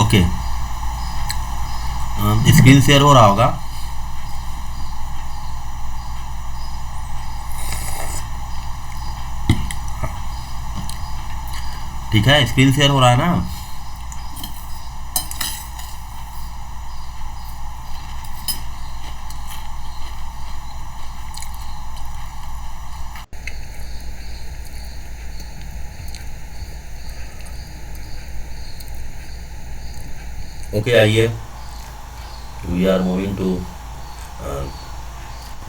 Okay, screen share हो रहा होगा। ठीक है, स्क्रीन शेयर हो रहा है ना। ओके, आइए, we are moving to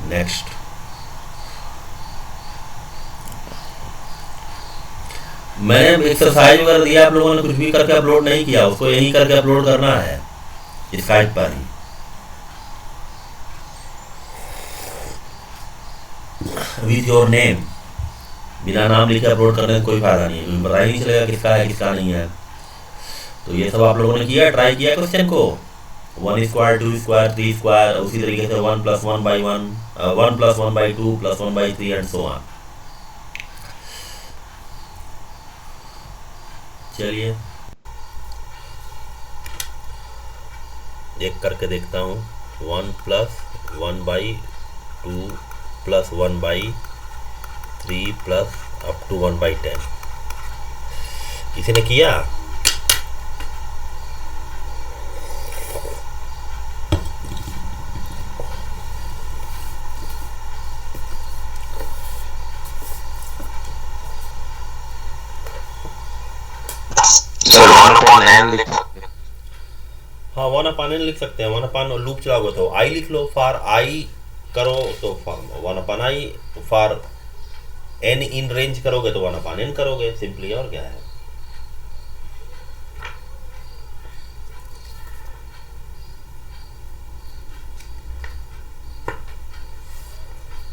next. मैंने एक्सरसाइज वगैरह दिया, आप लोगों ने कुछ भी करके अपलोड नहीं किया, उसको यहीं करके अपलोड करना है स्काइप पर ही। विथ योर नेम, बिना नाम लिखे अपलोड करने से कोई फायदा नहीं है, क्योंकि पता ही नहीं चलेगा किसका है किसका नहीं है। तो ये सब आप लोगों ने किया, ट्राई किया क्वेश्चन को, 1 स्क्वायर 2 स्क्वायर 3 स्क्वायर, उसी तरीके से 1 + 1 / 1, 1 + 1 / 2 + 1 / 3 एंड सो ऑन। चलिए एक करके देखता हूँ। 1 + 1 / 2 + 1 / 3 + up to 1 / 10। किसी ने किया? सर 1/n लिख सकते हैं। हाँ, 1/n लिख सकते हैं। 1/, लूप चलाओगे तो आई लिख लो, फॉर आई करो तो 1/i, for n in range करोगे तो 1/n करोगे, सिंपली, और क्या है।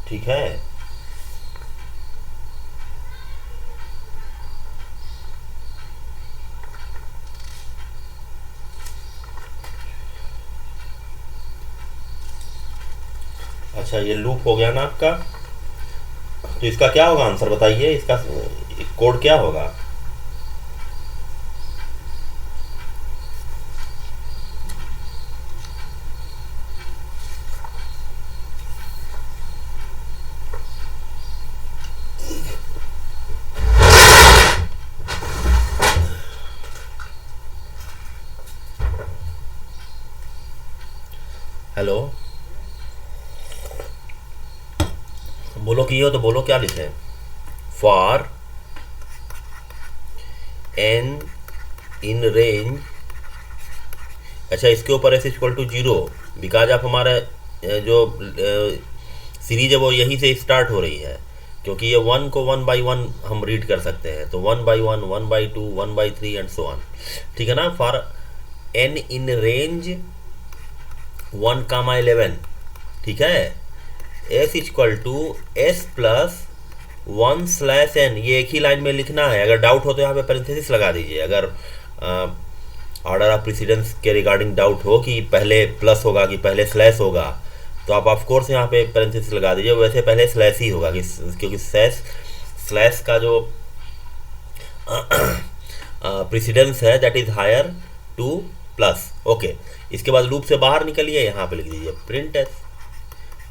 ठीक है, अच्छा ये लूप हो गया ना आपका। तो इसका क्या होगा आंसर बताइए, इसका कोड क्या होगा? हेलो, बोलो कि हो तो बोलो क्या लिखे। फॉर n इन रेंज, अच्छा इसके ऊपर s = 0, बिकॉज आप हमारा जो सीरीज है वो यही से स्टार्ट हो रही है, क्योंकि ये 1 को 1/1 हम रीड कर सकते हैं, तो 1/1 1/2 1/3 एंड सो ऑन। ठीक है ना। फॉर n इन रेंज 1, 11, ठीक है, s = s + 1/n, ये एक ही लाइन में लिखना है। अगर डाउट हो तो यहाँ पे पैरेंथेसिस लगा दीजिए। अगर ऑर्डर ऑफ प्रेसिडेंस के रिगार्डिंग डाउट हो कि पहले प्लस होगा कि पहले स्लैश होगा, तो आप ऑफ कोर्स यहाँ पे पैरेंथेसिस लगा दीजिए। वैसे पहले स्लैश ही होगा, क्योंकि स्लैश का जो प्रेसिडेंस है that is higher to plus. Okay, इसके बाद लूप से बाहर निकलिए, यहाँ पे लिख दीजिए प्रिंट एस,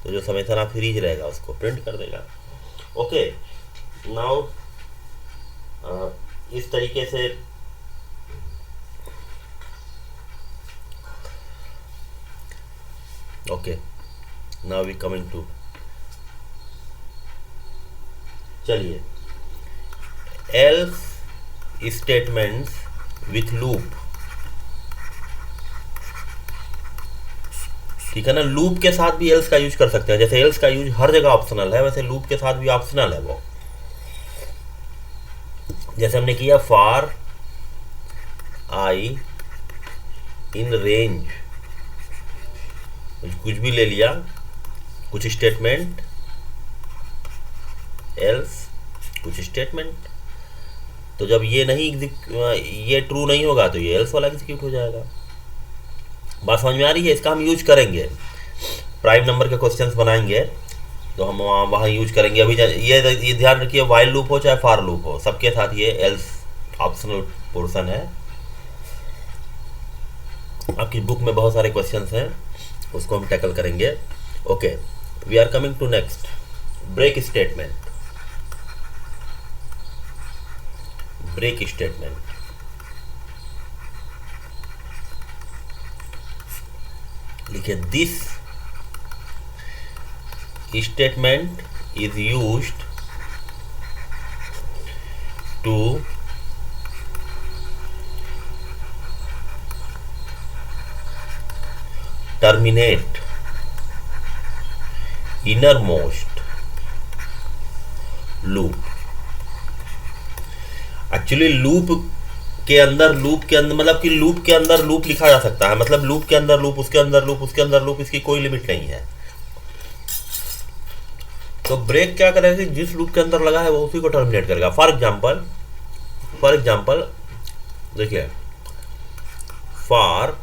तो जो समेसन आप फ्रीज रहेगा उसको प्रिंट कर देगा। ओके, नाउ इस तरीके से okay, now we coming to, चलिए, एल्स स्टेटमेंट्स विथ लूप। ठीक है ना, लूप के साथ भी एल्स का यूज कर सकते हैं। जैसे एल्स का यूज हर जगह ऑप्शनल है, वैसे लूप के साथ भी ऑप्शनल है वो। जैसे हमने किया फॉर आई इन रेंज, कुछ भी ले लिया, कुछ स्टेटमेंट, एल्स कुछ स्टेटमेंट। तो जब ये नहीं ये ट्रू नहीं होगा तो ये एल्स वाला एग्जीक्यूट हो जाएगा। बात समझ में आ रही है? इसका हम यूज करेंगे, प्राइम नंबर के क्वेश्चंस बनाएंगे तो हम वहाँ यूज करेंगे। अभी ये ध्यान रखिए, वाइल लूप हो चाहे फॉर लूप हो, सबके साथ ये एल्स ऑप्शनल पोर्शन है। आपकी बुक में बहुत सारे क्वेश्चंस हैं, उसको हम टैकल करेंगे। Okay, we are coming to next, break statement. Break statement, लिखिए this statement is used to terminate innermost loop। Actually loop के अंदर मतलब कि लूप के अंदर लूप लिखा जा सकता है, मतलब लूप के अंदर लूप, उसके अंदर लूप, उसके अंदर लूप, इसकी कोई लिमिट नहीं है। तो ब्रेक क्या करेगा, जिस लूप के अंदर लगा है वो उसी को टर्मिनेट करेगा। फॉर एग्जाम्पल देखिए, फॉर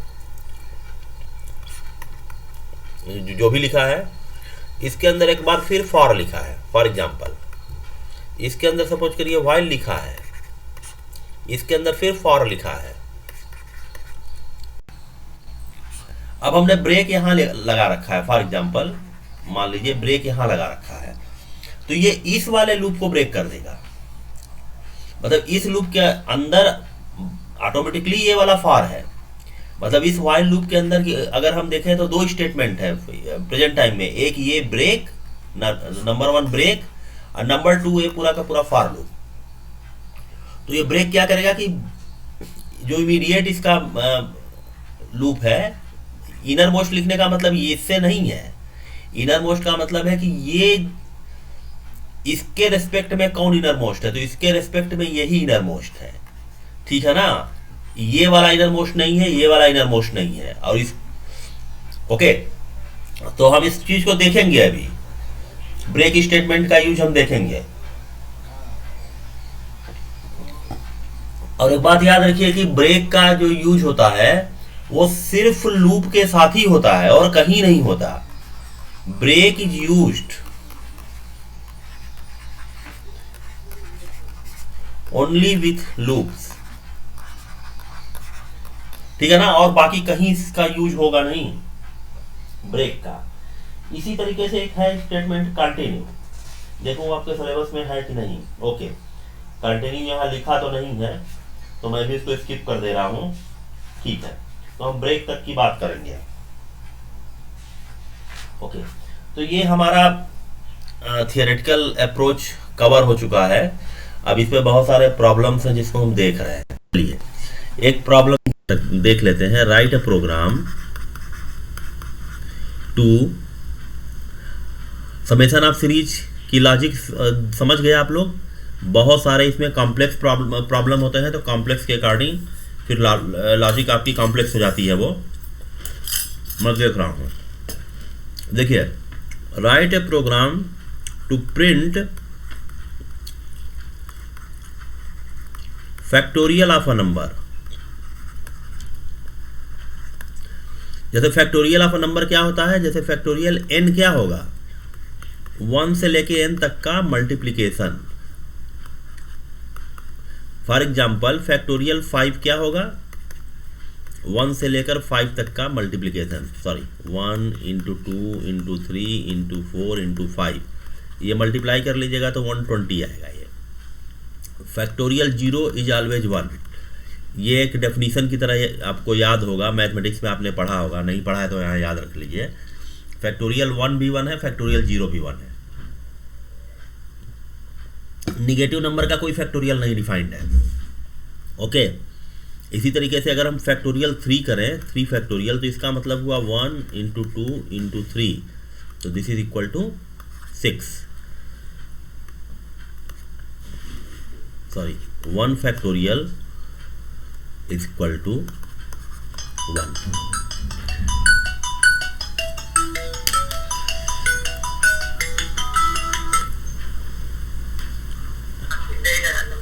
जो भी लिखा है इसके अंदर एक बार फिर फॉर लिखा है। फॉर एग्जाम्पल इसके अंदर सपोज करिए व्हाइल लिखा है, इसके अंदर फिर फॉर लिखा है। अब हमने ब्रेक यहां लगा रखा है, फॉर एग्जाम्पल मान लीजिए ब्रेक यहां लगा रखा है, तो ये इस वाले लूप को ब्रेक कर देगा। मतलब इस लूप के अंदर ऑटोमेटिकली ये वाला फॉर है। मतलब इस व्हाइल लूप के अंदर की अगर हम देखें तो दो स्टेटमेंट है प्रेजेंट टाइम में, एक ये ब्रेक, नंबर 1 ब्रेक, और नंबर 2 ये पूरा का पूरा फॉर लूप। तो ये ब्रेक क्या करेगा कि जो इमीडिएट इसका लूप है, इनर मोस्ट लिखने का मतलब ये इससे नहीं है। इनर मोस्ट का मतलब है कि ये इसके रेस्पेक्ट में कौन इनर मोस्ट है, तो इसके रेस्पेक्ट में यही इनर मोस्ट है, ठीक है ना। ये वाला इनर मोस्ट नहीं है, ये वाला इनर मोस्ट नहीं है। और इस ओके, तो हम इस चीज को देखेंगे अभी, ब्रेक स्टेटमेंट का यूज हम देखेंगे। और एक बात याद रखिए कि ब्रेक का जो यूज होता है वो सिर्फ लूप के साथ ही होता है और कहीं नहीं होता। Break is used only with loops, ठीक है ना, और बाकी कहीं इसका यूज होगा नहीं ब्रेक का। इसी तरीके से एक है स्टेटमेंट कंटिन्यू, देखो आपके सिलेबस में है कि नहीं। ओके, कंटिन्यू यहाँ लिखा तो नहीं है तो मैं भी इसको स्किप कर दे रहा हूं, ठीक है। तो हम ब्रेक तक की बात करेंगे। ओके, तो ये हमारा थियोरेटिकल अप्रोच कवर हो चुका है। अब इसमें बहुत सारे प्रॉब्लम्स हैं जिसको हम देख रहे हैं। चलिए एक प्रॉब्लम देख लेते हैं। Write a program to summation of series की लॉजिक समझ गए आप लोग। बहुत सारे इसमें कॉम्प्लेक्स प्रॉब्लम होते हैं, तो कॉम्प्लेक्स के अकॉर्डिंग फिर लॉजिक आपकी कॉम्प्लेक्स हो जाती है। वो मैं देख रहा हूँ, देखिए write a program to print factorial of a number. जैसे फैक्टोरियल ऑफ अ नंबर क्या होता है, जैसे फैक्टोरियल n क्या होगा, 1 से लेके n तक का मल्टीप्लिकेशन। फॉर एग्जाम्पल फैक्टोरियल 5 क्या होगा, 1 से लेकर 5 तक का multiplication, sorry 1 into 2 into 3 into 4 into 5, ये मल्टीप्लाई कर लीजिएगा तो 120 आएगा। ये फैक्टोरियल 0 इज ऑलवेज 1, ये एक डेफिनीशन की तरह आपको याद होगा, मैथमेटिक्स में आपने पढ़ा होगा, नहीं पढ़ा है तो यहाँ याद रख लीजिए। फैक्टोरियल 1 भी 1 है, फैक्टोरियल 0 भी 1 है। निगेटिव नंबर का कोई फैक्टोरियल नहीं डिफाइंड है। ओके, इसी तरीके से अगर हम फैक्टोरियल 3 करें, 3 फैक्टोरियल, तो इसका मतलब हुआ 1 इंटू 2 इंटू 3, तो this is equal to 6, sorry 1 factorial is equal to 1।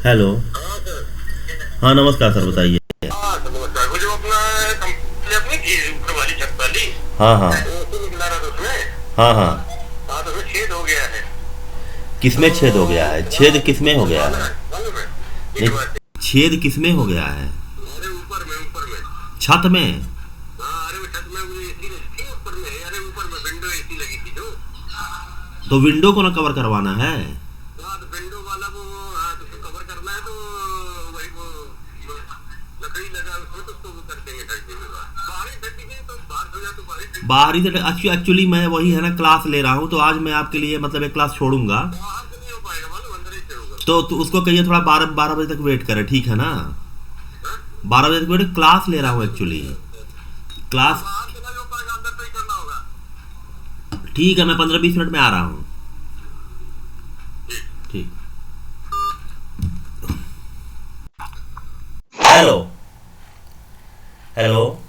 Hello, हाँ नमस्कार सर, बताइए। नमस्कार, वो जो अपना कंपनी अपनी थी ऊपर वाली छत वाली, हाँ हाँ वो निकला रहा था उसमें। हाँ हाँ, तो उसमें छेद हो गया है। किसमें छेद हो गया है? छेद किसमें हो गया है? मालूम है? नहीं, छेद किसमें हो गया है? ऊपर में छत में? विंडो एसी लगी थी जो। तो विंडो को ना कवर करवाना है। हाँ, तो विंडो वाला वो, हाँ, तो उसको कवर करना है, तो वही वो लकड़ी लगा उसमें, तो उसको वो कर देंगे 10 दिन में। बाहरी ठंडी में तो बाहर हो जाए तो बाहरी से एक्चुअली मैं वही है ना क्लास ले रहा हूँ, तो आज मैं आपके लिए मतलब एक क्लास छोड़ूंगा, बाहर से नहीं हो पाएगा, मालूम, अंदर ही से होगा। तो उसको कहिए थोड़ा 12 बजे तक वेट करे, ठीक है ना? 12 बजे तक वेट, क्लास ले रहा हूँ एक्चुअली, क्लास। बाहर से नहीं हो पाएगा, अंदर से ही करना होगा। ठीक है, मैं 15-20 मिनट में आ रहा हूँ। ठीक। Hello hello.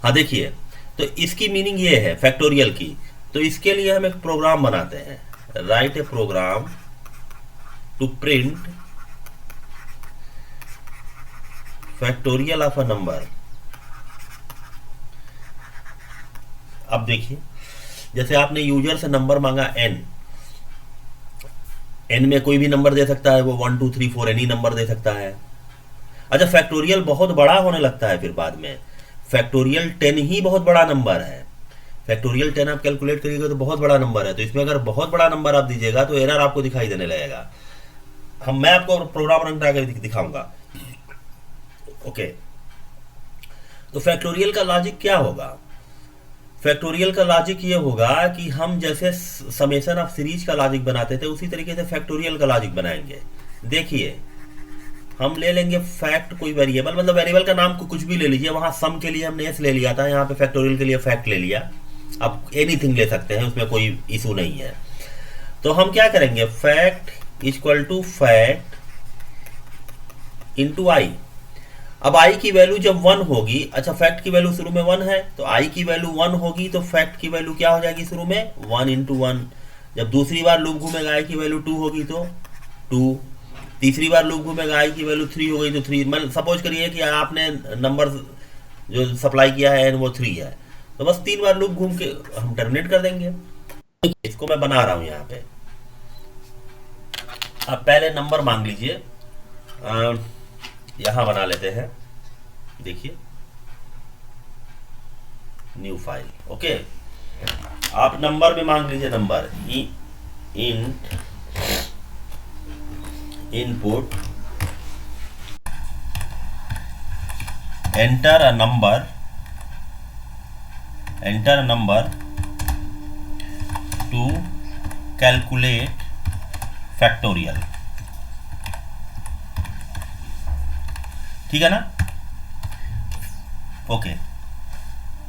हाँ देखिए, तो इसकी मीनिंग ये है फैक्टोरियल की। तो इसके लिए हम एक प्रोग्राम बनाते हैं, write a program to print factorial of a number. अब देखिए, जैसे आपने यूजर से नंबर मांगा n में कोई भी नंबर दे सकता है, वो 1 2 3 4 एनी नंबर दे सकता है। अच्छा, फैक्टोरियल बहुत बड़ा होने लगता है फिर बाद में। फैक्टोरियल 10 ही बहुत बड़ा नंबर है। फैक्टोरियल 10 आप कैलकुलेट करिएगा तो बहुत बड़ा नंबर है। तो इसमें अगर बहुत बड़ा नंबर आप दीजिएगा तो एरर आपको दिखाई देने लगेगा। मैं आपको प्रोग्राम रन करा के दिखाऊंगा। ओके, तो फैक्टोरियल का लॉजिक क्या होगा? फैक्टोरियल का लॉजिक ये होगा कि हम जैसे समेशन ऑफ सीरीज का लॉजिक बनाते थे, उसी तरीके से फैक्टोरियल का लॉजिक बनाएंगे। देखिए, हम ले लेंगे फैक्ट, कोई वेरिएबल, मतलब वेरिएबल का नाम को कुछ भी ले लीजिए। वहां सम के लिए हमने एस ले लिया था, यहाँ पे फैक्टोरियल के लिए फैक्ट ले लिया। अब एनीथिंग ले सकते हैं, उसमें कोई इशू नहीं है। तो हम क्या करेंगे, fact equal to fact into I. अब आई की वैल्यू जब 1 होगी, अच्छा फैक्ट की वैल्यू शुरू में 1 है, तो आई की वैल्यू 1 होगी, तो फैक्ट की वैल्यू क्या हो जाएगी शुरू में 1 इंटू 1। जब दूसरी बार लूप घूमेगा, आई की वैल्यू 2 होगी तो 2। तीसरी बार लूप घूमेगा, आई की वैल्यू 3 हो गई तो 3। मतलब सपोज करिए कि आपने नंबर जो सप्लाई किया है वो 3 है, तो बस 3 बार लूप घूम के हम टर्मिनेट कर देंगे। इसको मैं बना रहा हूं यहाँ पे। अब पहले नंबर मांग लीजिए, यहां बना लेते हैं। देखिए, न्यू फाइल। ओके, आप नंबर में मांग लीजिए, number int input enter a number to calculate factorial। ठीक है ना? ओके,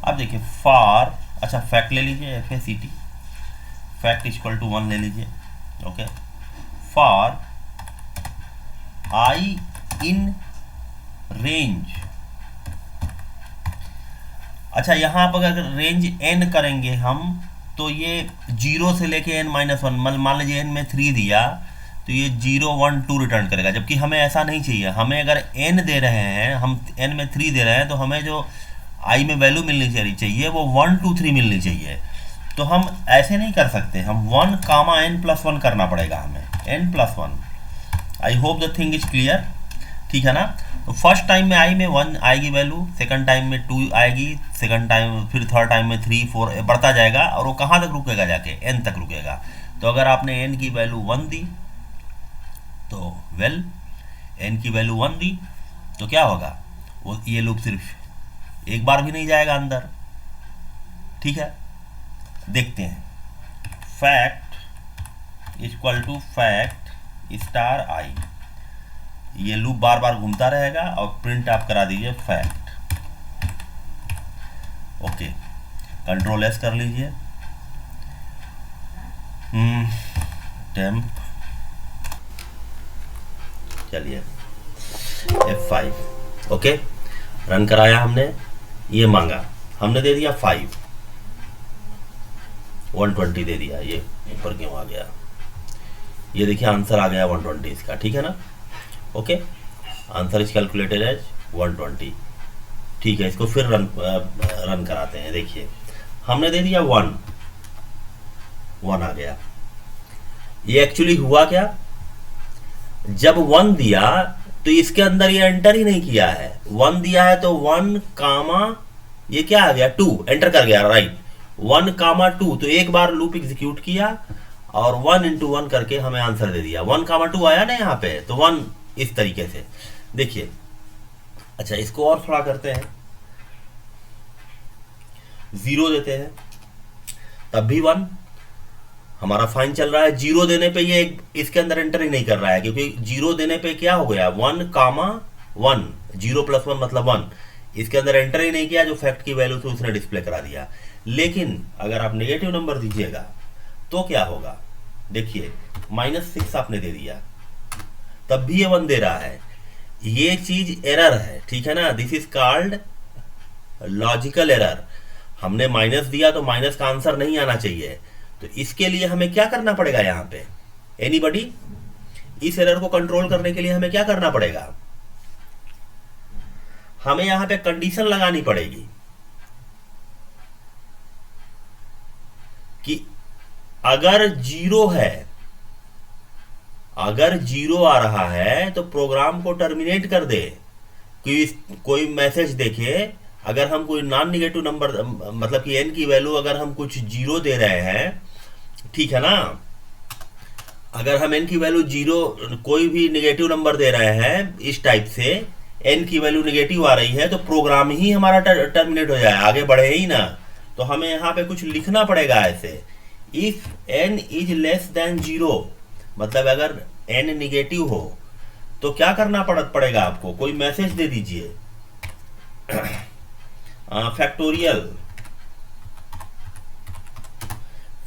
अब देखिए फॉर, अच्छा फैक्ट ले लीजिए, FACT, फैक्ट इक्वल टू 1 ले लीजिए। Okay, for I in range. अच्छा, यहां पर अगर रेंज n करेंगे हम, तो ये 0 से लेके n-1, मान लीजिए n में 3 दिया तो ये 0 1 2 रिटर्न करेगा, जबकि हमें ऐसा नहीं चाहिए। हमें अगर n दे रहे हैं, हम n में 3 दे रहे हैं, तो हमें जो i में वैल्यू मिलनी चाहिए वो 1 2 3 मिलनी चाहिए। तो हम ऐसे नहीं कर सकते, हम 1, n+1 करना पड़ेगा हमें, n+1। I hope the thing is clear, ठीक है ना? तो फर्स्ट टाइम में आई में 1 आएगी वैल्यू, सेकंड टाइम में 2 आएगी, सेकंड टाइम, फिर थर्ड टाइम में 3 4 बढ़ता जाएगा, और वो कहाँ तक रुकेगा, जाके n तक रुकेगा। तो अगर आपने n की वैल्यू 1 दी तो n की वैल्यू 1 दी तो क्या होगा, वो ये लूप सिर्फ एक बार भी नहीं जाएगा अंदर। ठीक है, देखते हैं। Fact equal to fact star I, ये लूप बार बार घूमता रहेगा, और प्रिंट आप करा दीजिए फैक्ट। ओके, कंट्रोल एस कर लीजिए, टेम्प, चलिए F5। ओके, रन कराया हमने, ये मांगा हमने, दे दिया 5, 120 दे दिया। ये ऊपर क्यों आ गया, ये देखिए आंसर आ गया 120 इसका, ठीक है ना? Okay, answer is calculated as 120। ठीक है, इसको फिर रन कराते हैं। देखिए, हमने दे दिया 1 आ गया। ये एक्चुअली हुआ क्या, जब 1 दिया तो इसके अंदर ये एंटर ही नहीं किया है। 1 दिया है तो 1, ये क्या आ गया 2, एंटर कर गया, राइट। 1, 2, तो एक बार लूप एग्जीक्यूट किया और 1 × 1 करके हमें आंसर दे दिया। 1, 2 आया ना यहाँ पे, तो 1 इस तरीके से देखिए। अच्छा, इसको और थोड़ा करते हैं, 0 देते हैं तब भी 1, हमारा फाइन चल रहा है। 0 देने पे ये इसके अंदर एंटर ही नहीं कर रहा है, क्योंकि 0 देने पे क्या हो गया, 1, 1, 0 + 1 मतलब 1, इसके अंदर एंटर ही नहीं किया, जो फैक्ट की वैल्यू थी उसने डिस्प्ले करा दिया। लेकिन अगर आप नेगेटिव नंबर दीजिएगा तो क्या होगा, देखिए -6 आपने दे दिया तब भी ये 1 दे रहा है। ये चीज एरर है, ठीक है ना, this is called logical error. हमने माइनस दिया तो माइनस का आंसर नहीं आना चाहिए, तो इसके लिए हमें क्या करना पड़ेगा यहाँ पे, एनीबॉडी? इस एरर को कंट्रोल करने के लिए हमें क्या करना पड़ेगा, हमें यहाँ पे कंडीशन लगानी पड़ेगी कि अगर 0 है, अगर 0 आ रहा है तो प्रोग्राम को टर्मिनेट कर दे। कोई मैसेज देखे, अगर हम कोई नॉन निगेटिव नंबर, मतलब कि n की वैल्यू अगर हम कुछ 0 दे रहे हैं, ठीक है ना, अगर हम n की वैल्यू 0, कोई भी निगेटिव नंबर दे रहे हैं इस टाइप से, n की वैल्यू निगेटिव आ रही है, तो प्रोग्राम ही हमारा टर्मिनेट हो जाए, आगे बढ़े ही ना। तो हमें यहाँ पे कुछ लिखना पड़ेगा ऐसे, if n is less than 0, मतलब अगर n निगेटिव हो तो क्या करना पड़ेगा आपको, कोई मैसेज दे दीजिए,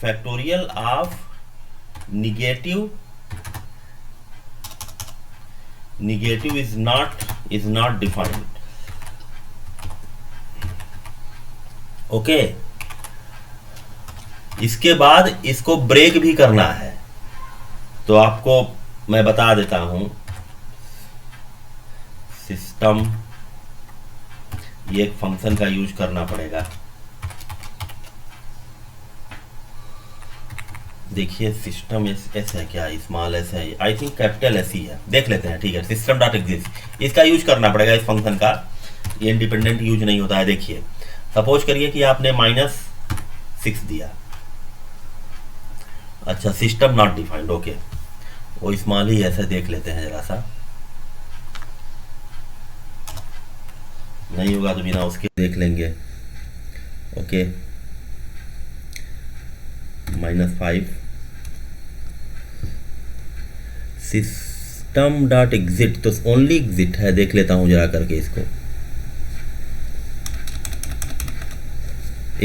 factorial of negative is not defined. Okay, इसके बाद इसको ब्रेक भी करना है, तो आपको मैं बता देता हूं, सिस्टम, ये एक फंक्शन का यूज करना पड़ेगा। देखिए सिस्टम एस है क्या, स्मॉल एस है, आई थिंक कैपिटल एस ही है, देख लेते हैं, ठीक है। सिस्टम डॉट एग्जिस्ट, इसका यूज करना पड़ेगा इस फंक्शन का, ये इंडिपेंडेंट यूज नहीं होता है। देखिए सपोज करिए कि आपने -6 दिया, अच्छा सिस्टम नॉट डिफाइंड, ओके, वो स्मॉल ही ऐसे देख लेते हैं, जरा सा नहीं होगा तो बिना उसके देख लेंगे। ओके, -5 सिस्टम डॉट एग्जिट, तो ओनली एग्जिट है, देख लेता हूं जरा करके इसको,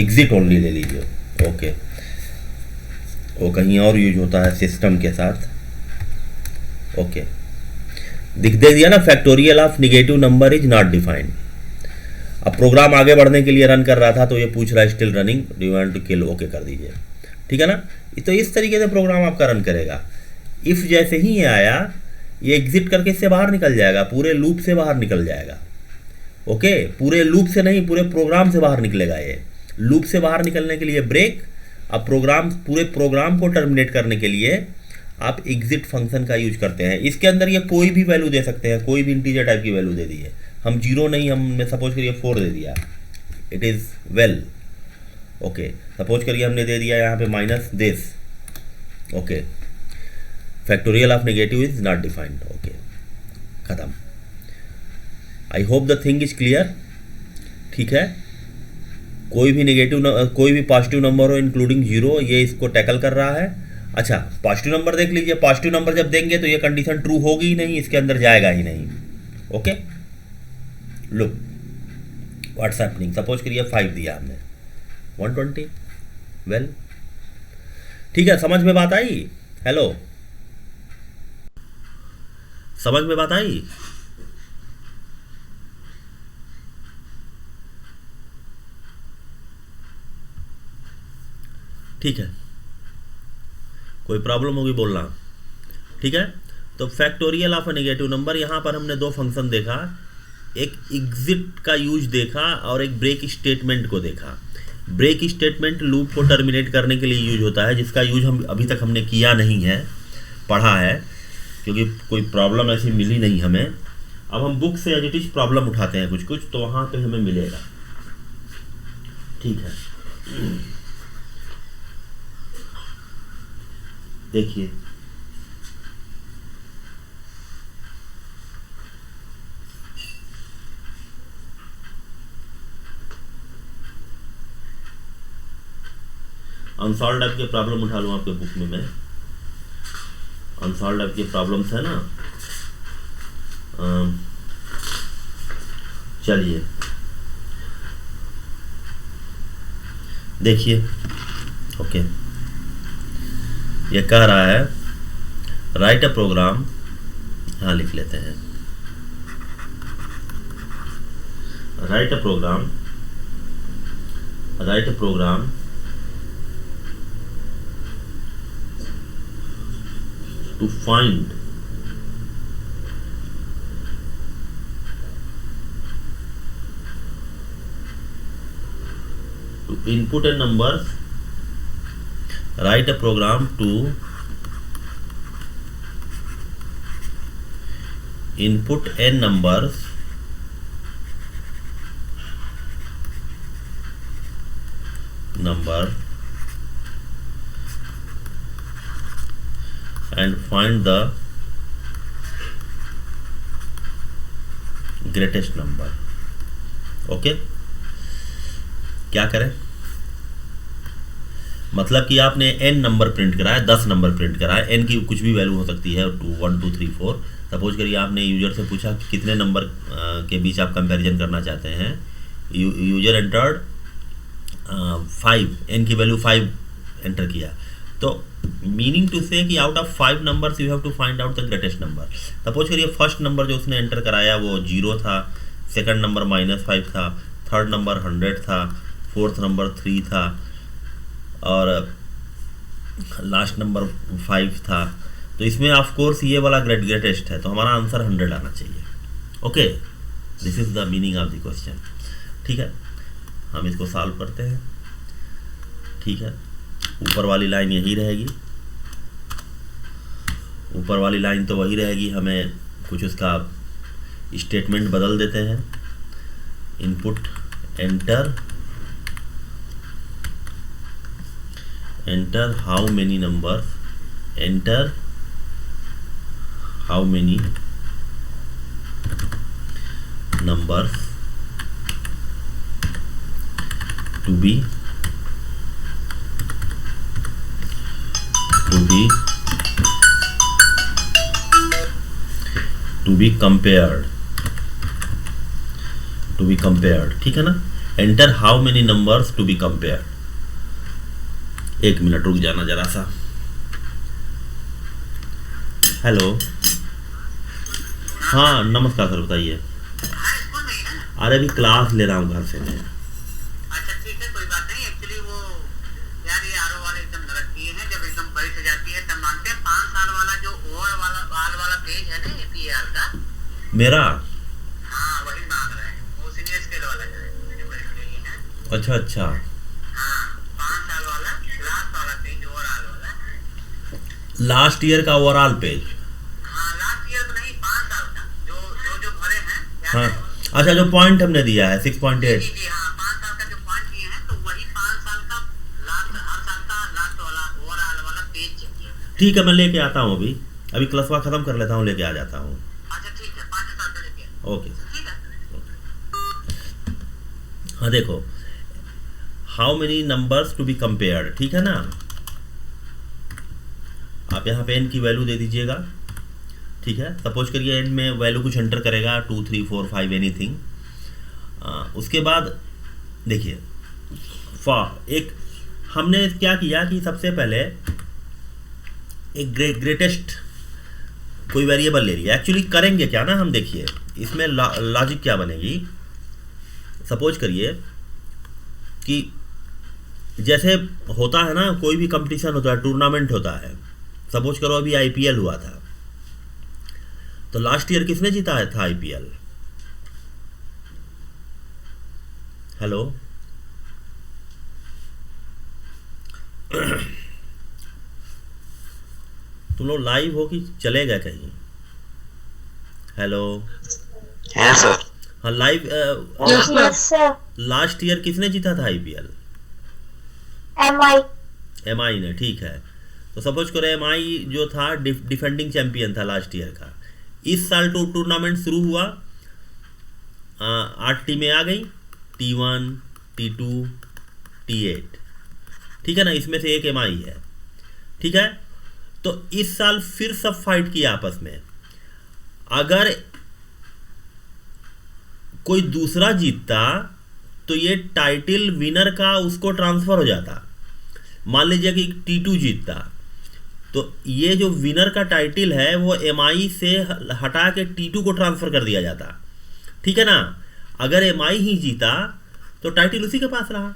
एग्जिट ओनली ले लीजिए। ओके, वो कहीं और यूज होता है सिस्टम के साथ। ओके, दिख दे दिया ना, factorial of negative number is not defined. अब प्रोग्राम आगे बढ़ने के लिए रन कर रहा था, तो ये पूछ रहा है still running, do you want to kill, okay कर दीजिए, ठीक है ना। तो इस तरीके से प्रोग्राम आपका रन करेगा। इफ जैसे ही ये आया, ये एग्जिट करके इससे बाहर निकल जाएगा, पूरे लूप से बाहर निकल जाएगा। ओके, पूरे लूप से नहीं, पूरे प्रोग्राम से बाहर निकलेगा। ये लूप से बाहर निकलने के लिए ब्रेक, अब पूरे प्रोग्राम को टर्मिनेट करने के लिए आप एग्जिट फंक्शन का यूज करते हैं। इसके अंदर ये कोई भी वैल्यू दे सकते हैं, कोई भी इंटीजर टाइप की वैल्यू दे दी है, हम 0 नहीं, हमने सपोज करिए 4 दे दिया, it is well. Okay, suppose करिए हमने दे दिया यहाँ पे -this, okay, factorial of negative is not defined. Okay, खत्म। I hope the thing is clear, ठीक है। कोई भी पॉजिटिव नंबर हो इंक्लूडिंग 0, ये इसको टैकल कर रहा है। अच्छा, पॉजिटिव नंबर देख लीजिए, पॉजिटिव नंबर जब देंगे तो ये कंडीशन ट्रू होगी ही नहीं, इसके अंदर जाएगा ही नहीं। Okay, look what's happening, suppose करिए 5 दिया हमने, 120, वेल, ठीक है। समझ में बात आई? हेलो, समझ में बात आई? ठीक है, कोई प्रॉब्लम होगी बोलना, ठीक है। तो factorial of a negative number, यहाँ पर हमने 2 फंक्शन देखा, एक एग्जिट का यूज देखा और एक ब्रेक स्टेटमेंट को देखा। ब्रेक स्टेटमेंट लूप को टर्मिनेट करने के लिए यूज होता है, जिसका यूज हम अभी तक हमने किया नहीं है, पढ़ा है, क्योंकि कोई प्रॉब्लम ऐसी मिली नहीं हमें। अब हम बुक से एज इट इज प्रॉब्लम उठाते हैं कुछ कुछ, तो वहाँ पे हमें मिलेगा, ठीक है। देखिए अनसॉल्व टाइप के प्रॉब्लम उठा लूँ आपके बुक में मैं, अनसॉल्व टाइप के प्रॉब्लम्स है ना। चलिए देखिए, ओके, ये कह रहा है राइट अ प्रोग्राम, हाँ लिख लेते हैं, write a program to find to input a numbers, write a program to input n numbers and find the greatest number। Okay, क्या करें, मतलब कि आपने n नंबर प्रिंट कराया, 10 नंबर प्रिंट कराया, n की कुछ भी वैल्यू हो सकती है, 2 1 2 3 4। सपोज करिए आपने यूजर से पूछा कि कितने नंबर के बीच आप कंपैरिजन करना चाहते हैं, यूजर एंटर्ड 5, n की वैल्यू 5 एंटर किया, तो मीनिंग टू से कि out of 5 numbers you have to find out the greatest number. Suppose करिए फर्स्ट नंबर जो उसने एंटर कराया वो 0 था, सेकंड नंबर -5 था, थर्ड नंबर 100 था, फोर्थ नंबर 3 था और लास्ट नंबर 5 था। तो इसमें ऑफ कोर्स ये वाला ग्रेटेस्ट है, तो हमारा आंसर 100 आना चाहिए। Okay, this is the meaning of the question. ठीक है, हम इसको सॉल्व करते हैं। ठीक है, ऊपर वाली लाइन यही रहेगी, ऊपर वाली लाइन तो वही रहेगी, हमें कुछ उसका स्टेटमेंट बदल देते हैं। Input enter how many number, enter how many numbers to be compared। ठीक है ना, enter how many numbers to be compared. एक मिनट रुक जाना जरा सा। हेलो, हाँ नमस्कार सर, बताइए। अरे अभी क्लास ले रहा हूँ घर से मैं। अच्छा ठीक है, कोई बात नहीं। एक्चुअली वो यार ये आरओ वाले एकदम गलत किए हैं, जब एकदम बड़ी से जाती है तब मानते हैं। 5 साल वाला जो ओवर वाला पेज है ना एपीआर का मेरा, हाँ वही मांग रहे हैं, वो सीनियर स्केल वाला जो है जो नहीं है। अच्छा अच्छा, हाँ 5 साल वाला लास्ट वाला पेज, ओवरऑल वाला, लास्ट ईयर का ओवरऑल पेज। हाँ लास्ट ईयर में नहीं, 5 साल का जो भरे हैं। हाँ अच्छा, जो पॉइंट हमने दिया है 6.8। जी हाँ, 5 साल का जो पॉइंट दिए हैं, तो वही 5 साल का लास्ट, हर साल का लास्ट वाला ओवरऑल वाला पेज चाहिए। ठीक है, मैं लेके आता हूँ, अभी क्लासवा खत्म कर लेता हूँ, लेके आ जाता हूँ। अच्छा ठीक है, 5 साल का लेके ओके, ठीक है। हाँ देखो, how many numbers to be compared, ठीक है ना। आप यहाँ पे n की वैल्यू दे दीजिएगा। ठीक है, सपोज करिए n में वैल्यू कुछ एंटर करेगा 2 3 4 5 एनीथिंग। उसके बाद देखिए एक हमने क्या किया कि सबसे पहले एक ग्रेटेस्ट कोई वेरिएबल ले लिया। एक्चुअली करेंगे क्या ना हम, देखिए इसमें लॉजिक क्या बनेगी। सपोज करिए कि जैसे होता है ना, कोई भी कंपटीशन होता है, टूर्नामेंट होता है। सपोज करो अभी आईपीएल हुआ था, तो लास्ट ईयर किसने जीता था आईपीएल? हेलो तुम लोग लाइव हो कि चले गए कहीं? हेलो, है सर। हाँ live. Yes sir. Last year किसने जीता था आईपीएल? एमआई। एमआई ने, ठीक है। तो सपोज करो MI जो था डिफेंडिंग चैंपियन था लास्ट ईयर का, इस साल टूर्नामेंट शुरू हुआ, 8 टीमें आ गई, T1 T2 T8, ठीक है ना, इसमें से एक MI है, ठीक है। तो इस साल फिर सब फाइट किया आपस में, अगर कोई दूसरा जीतता तो ये टाइटल विनर का उसको ट्रांसफर हो जाता। मान लीजिए कि T2 जीतता, तो ये जो विनर का टाइटल है वो MI से हटा के T2 को ट्रांसफर कर दिया जाता, ठीक है ना। अगर MI ही जीता तो टाइटल उसी के पास रहा।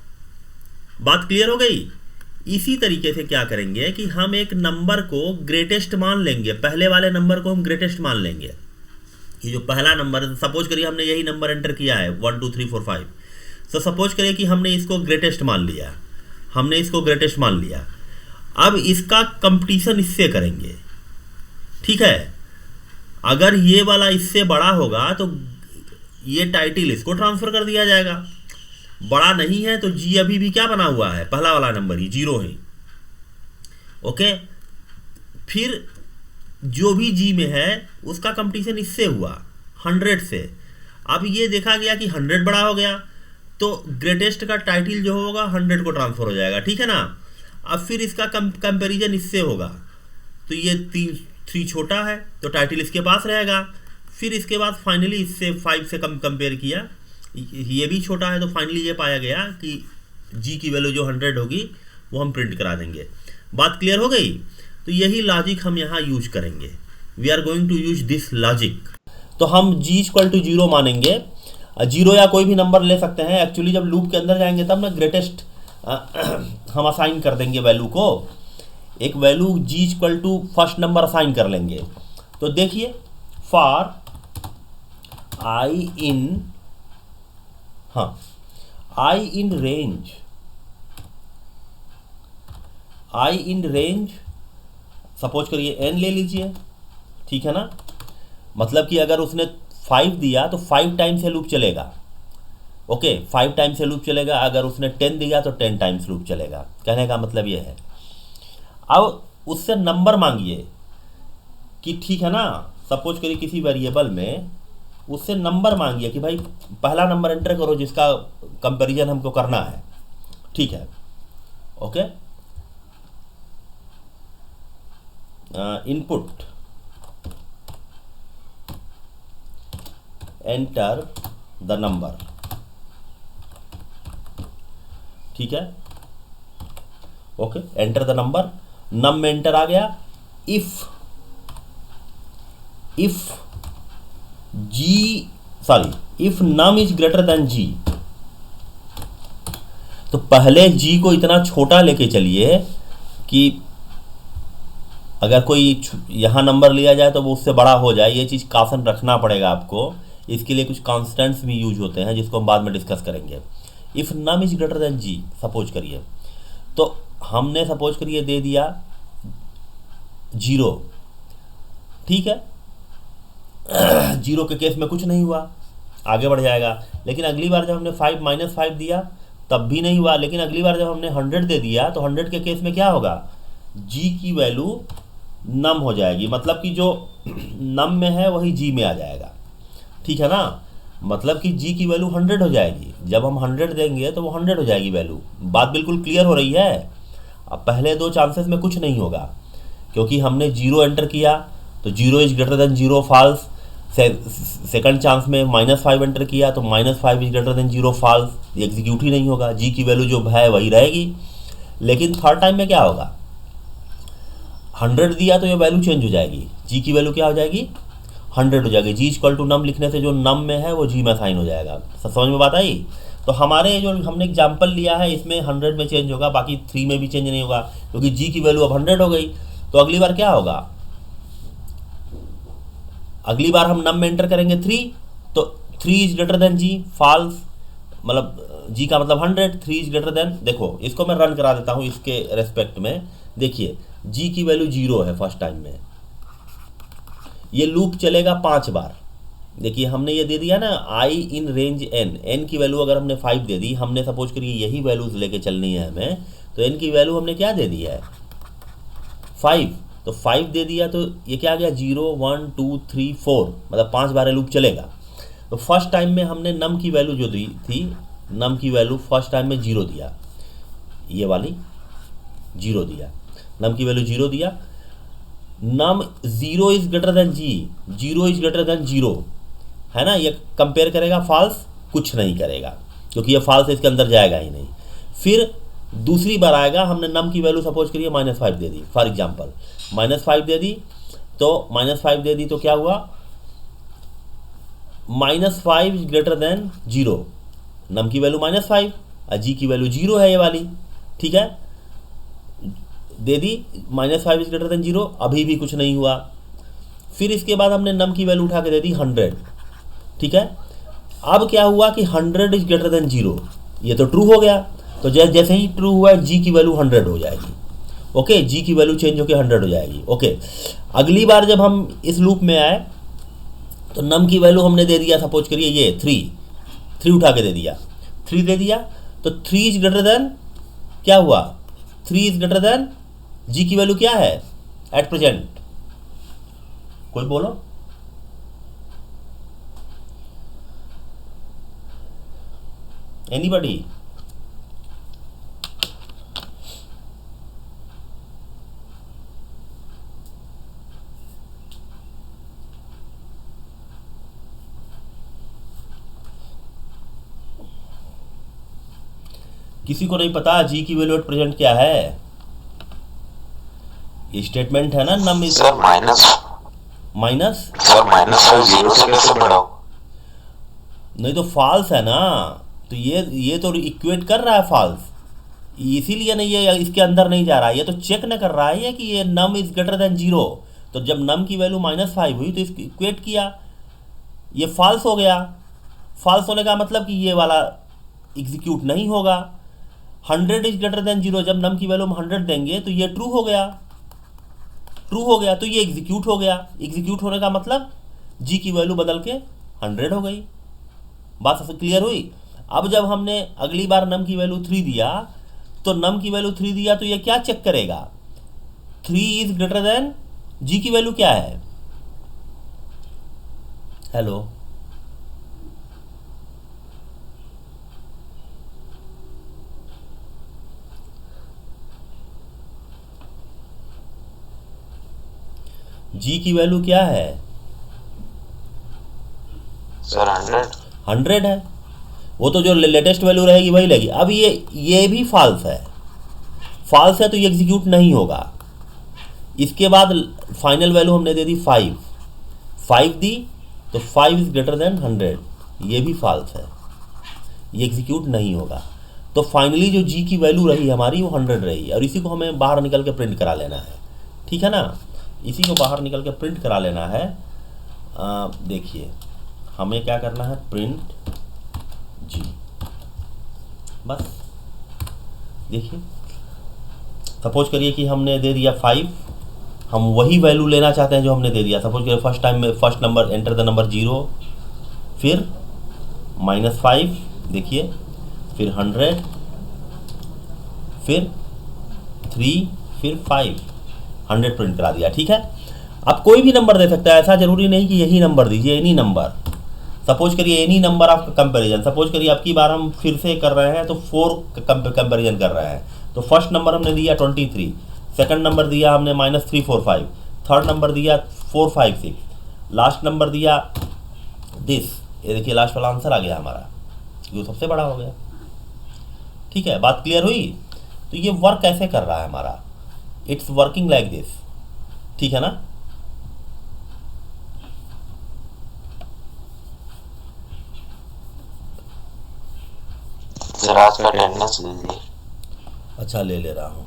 बात क्लियर हो गई। इसी तरीके से क्या करेंगे कि हम एक नंबर को ग्रेटेस्ट मान लेंगे, पहले वाले नंबर को हम ग्रेटेस्ट मान लेंगे। ये जो पहला नंबर, सपोज करिए हमने यही नंबर एंटर किया है 1 2 3 4 5, तो सपोज करिए कि हमने इसको ग्रेटेस्ट मान लिया, हमने इसको ग्रेटेस्ट मान लिया। अब इसका कंपटीशन इससे करेंगे, ठीक है। अगर ये वाला इससे बड़ा होगा तो ये टाइटल इसको ट्रांसफर कर दिया जाएगा। बड़ा नहीं है तो जी अभी भी क्या बना हुआ है, पहला वाला नंबर ही 0 है, ओके। फिर जो भी जी में है उसका कंपटीशन इससे हुआ 100 से। अब ये देखा गया कि 100 बड़ा हो गया तो ग्रेटेस्ट का टाइटल जो होगा 100 को ट्रांसफर हो जाएगा, ठीक है ना। अब फिर इसका कंपैरिजन इससे होगा, तो ये 3 छोटा है तो टाइटल इसके पास रहेगा। फिर इसके बाद फाइनली इससे 5 से कंपेयर किया, ये भी छोटा है, तो फाइनली ये पाया गया कि जी की वैल्यू जो 100 होगी वो हम प्रिंट करा देंगे। बात क्लियर हो गई। तो यही लॉजिक हम यहाँ यूज करेंगे, we are going to use this logic. तो हम g = 0 मानेंगे, 0 या कोई भी नंबर ले सकते हैं। एक्चुअली जब लूप के अंदर जाएंगे तब ना ग्रेटेस्ट हम असाइन कर देंगे वैल्यू को, एक value g = first number assign कर लेंगे। तो देखिए for i in range suppose करिए n ले लीजिए, ठीक है ना। मतलब कि अगर उसने 5 दिया तो 5 टाइम्स से लूप चलेगा, ओके, 5 टाइम्स से लूप चलेगा। अगर उसने 10 दिया तो 10 टाइम्स लूप चलेगा। कहने का मतलब ये है। अब उससे नंबर मांगिए कि ठीक है ना, सपोज करिए किसी वेरिएबल में उससे नंबर मांगिए कि भाई पहला नंबर एंटर करो जिसका कंपैरिजन हमको करना है, ठीक है, okay. Input enter the number, ठीक है, okay. Enter the number, num में एंटर आ गया। If num is greater than जी, तो पहले जी को इतना छोटा लेके चलिए कि अगर कोई यहाँ नंबर लिया जाए तो वो उससे बड़ा हो जाए। ये चीज़ कासन रखना पड़ेगा आपको। इसके लिए कुछ कॉन्स्टेंट्स भी यूज होते हैं जिसको हम बाद में डिस्कस करेंगे। If num is greater than G suppose करिए, तो हमने सपोज करिए दे दिया 0, ठीक है। 0 के केस में कुछ नहीं हुआ, आगे बढ़ जाएगा। लेकिन अगली बार जब हमने 5 - 5 दिया तब भी नहीं हुआ। लेकिन अगली बार जब हमने 100 दे दिया तो 100 के केस में क्या होगा, जी की वैल्यू नम हो जाएगी। मतलब कि जो नम में है वही जी में आ जाएगा, ठीक है ना। मतलब कि जी की वैल्यू 100 हो जाएगी। जब हम 100 देंगे तो वो 100 हो जाएगी वैल्यू। बात बिल्कुल क्लियर हो रही है। अब पहले 2 चांसेस में कुछ नहीं होगा क्योंकि हमने 0 एंटर किया तो 0 is greater than 0 false. Second chance में -5 एंटर किया तो -5 is greater than 0 false, execute ही नहीं होगा। जी की वैल्यू जो है वही रहेगी। लेकिन थर्ड टाइम में क्या होगा, 100 दिया तो ये वैल्यू चेंज हो जाएगी। जी की वैल्यू क्या हो जाएगी, 100 हो जाएगी। जी = नम लिखने से जो नम में है वो जी में साइन हो जाएगा। समझ में बात आई। तो हमारे जो हमने एग्जाम्पल लिया है इसमें 100 में चेंज होगा, बाकी 3 में भी चेंज नहीं होगा क्योंकि जी की वैल्यू अब 100 हो गई। तो अगली बार क्या होगा, अगली बार हम नम में एंटर करेंगे 3, तो 3 is greater than G false, मतलब जी का मतलब 100, 3 इज ग्रेटर देन। देखो इसको मैं रन करा देता हूँ इसके रेस्पेक्ट में। देखिए जी की वैल्यू 0 है फर्स्ट टाइम में, ये लूप चलेगा 5 बार। देखिए हमने ये दे दिया ना i इन रेंज n की वैल्यू अगर हमने 5 दे दी, हमने सपोज करिए यही वैल्यूज लेके चलनी है हमें, तो n की वैल्यू हमने क्या दे दी है 5, तो 5 दे दिया तो ये क्या आ गया 0 1 2 3 4, मतलब 5 बार लूप चलेगा। तो फर्स्ट टाइम में हमने नम की वैल्यू जो दी थी, नम की वैल्यू फर्स्ट टाइम में 0 दिया, ये वाली 0 दिया, नम की वैल्यू 0 दिया। Num 0 is greater than G, 0 is greater than 0 है ना, ये कंपेयर करेगा फॉल्स, कुछ नहीं करेगा क्योंकि ये फॉल्स है, इसके अंदर जाएगा ही नहीं। फिर दूसरी बार आएगा, हमने नम की वैल्यू सपोज करिए -5 दे दी, फॉर एग्जांपल -5 दे दी, तो -5 दे दी तो क्या हुआ, -5 इज ग्रेटर देन 0, नम की वैल्यू -5 और जी की वैल्यू 0 है ये वाली, ठीक है, दे दी -5 इज ग्रेटर देन 0, अभी भी कुछ नहीं हुआ। फिर इसके बाद हमने नम की वैल्यू उठा के दे दी 100, ठीक है। अब क्या हुआ कि 100 इज ग्रेटर देन 0, ये तो ट्रू हो गया, तो जैसे ही ट्रू हुआ जी की वैल्यू 100 हो जाएगी, ओके, जी की वैल्यू चेंज होकर 100 हो जाएगी, ओके। अगली बार जब हम इस लूप में आए तो नम की वैल्यू हमने दे दिया, सपोज करिए ये 3 उठा के दे दिया, 3 दे दिया, तो 3 इज ग्रेटर देन, क्या हुआ, 3 इज ग्रेटर देन जी की वैल्यू क्या है एट प्रेजेंट, कोई बोलो, एनीबॉडी, किसी को नहीं पता जी की वैल्यू एट प्रेजेंट क्या है, ये स्टेटमेंट है ना, num is sir minus sir -0 से कैसे बढ़ाओ? नहीं तो फॉल्स है ना, तो ये तो इक्वेट कर रहा है फॉल्स, इसीलिए नहीं ये इसके अंदर नहीं जा रहा है, ये तो चेक न कर रहा है कि ये नम इज ग्रेटर देन 0, तो जब नम की वैल्यू -5 हुई तो इसको इक्वेट किया, ये फॉल्स हो गया। फॉल्स होने का मतलब कि ये वाला एग्जीक्यूट नहीं होगा। 100 इज ग्रेटर देन 0, जब नम की वैल्यू हम 100 देंगे तो ये ट्रू हो गया, ट्रू हो गया, तो ये एग्जीक्यूट हो गया। एग्जीक्यूट होने का मतलब जी की वैल्यू बदल के 100 हो गई। बात सबसे क्लियर हुई। अब जब हमने अगली बार नम की वैल्यू 3 दिया, तो नम की वैल्यू 3 दिया तो ये क्या चेक करेगा, 3 इज ग्रेटर देन जी की वैल्यू क्या है, हेलो, जी की वैल्यू क्या है सर 100 है, वो तो जो लेटेस्ट वैल्यू रहेगी वही लगेगी। अब ये भी फॉल्स है, फॉल्स है तो ये एग्जीक्यूट नहीं होगा। इसके बाद फाइनल वैल्यू हमने दे दी 5 दी, तो 5 इज ग्रेटर देन 100, ये भी फॉल्स है, ये एग्जीक्यूट नहीं होगा। तो फाइनली जो जी की वैल्यू रही हमारी वो 100 रही, और इसी को हमें बाहर निकल के प्रिंट करा लेना है, ठीक है ना, इसी को बाहर निकल के प्रिंट करा लेना है। देखिए हमें क्या करना है, प्रिंट जी, बस देखिए सपोज करिए कि हमने दे दिया 5, हम वही वैल्यू लेना चाहते हैं जो हमने दे दिया। सपोज करिए फर्स्ट टाइम में first number enter the number 0, फिर -5 देखिए, फिर 100, फिर 3, फिर 5, 100 प्रिंट करा दिया, ठीक है। अब कोई भी नंबर दे सकता है, ऐसा जरूरी नहीं कि यही नंबर दीजिए, एनी नंबर, सपोज करिए any number of comparison. Suppose करिए अब की बार हम फिर से कर रहे हैं तो 4 कंपैरिजन कर रहे हैं, तो फर्स्ट नंबर हमने दिया 23, सेकंड नंबर दिया हमने -345, थर्ड नंबर दिया 456, लास्ट नंबर दिया दिस, ये देखिए लास्ट वाला आंसर आ गया हमारा, जो सबसे बड़ा हो गया, ठीक है। बात क्लियर हुई। तो ये वर्क कैसे कर रहा है हमारा, इट्स वर्किंग लाइक दिस, ठीक है ना। सर आज का अटेंडेंस दीजिए। अच्छा ले रहा हूँ।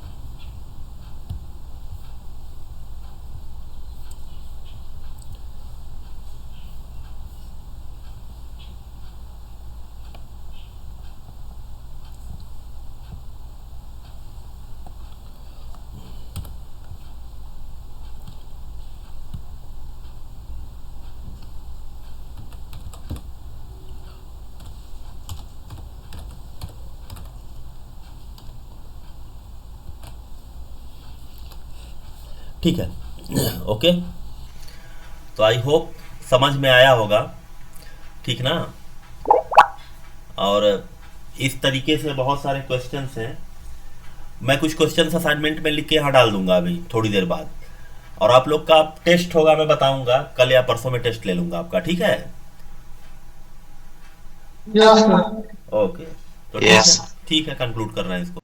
ठीक है। ओके, तो आई होप समझ में आया होगा, ठीक ना। और इस तरीके से बहुत सारे क्वेश्चंस हैं। मैं कुछ क्वेश्चंस असाइनमेंट में लिख के यहाँ डाल दूंगा अभी थोड़ी देर बाद, और आप लोग का टेस्ट होगा, मैं बताऊंगा कल या परसों में टेस्ट ले लूंगा आपका, ठीक है। Yes sir. ओके, तो Yes. ठीक है, कंक्लूड कर रहे हैं इसको।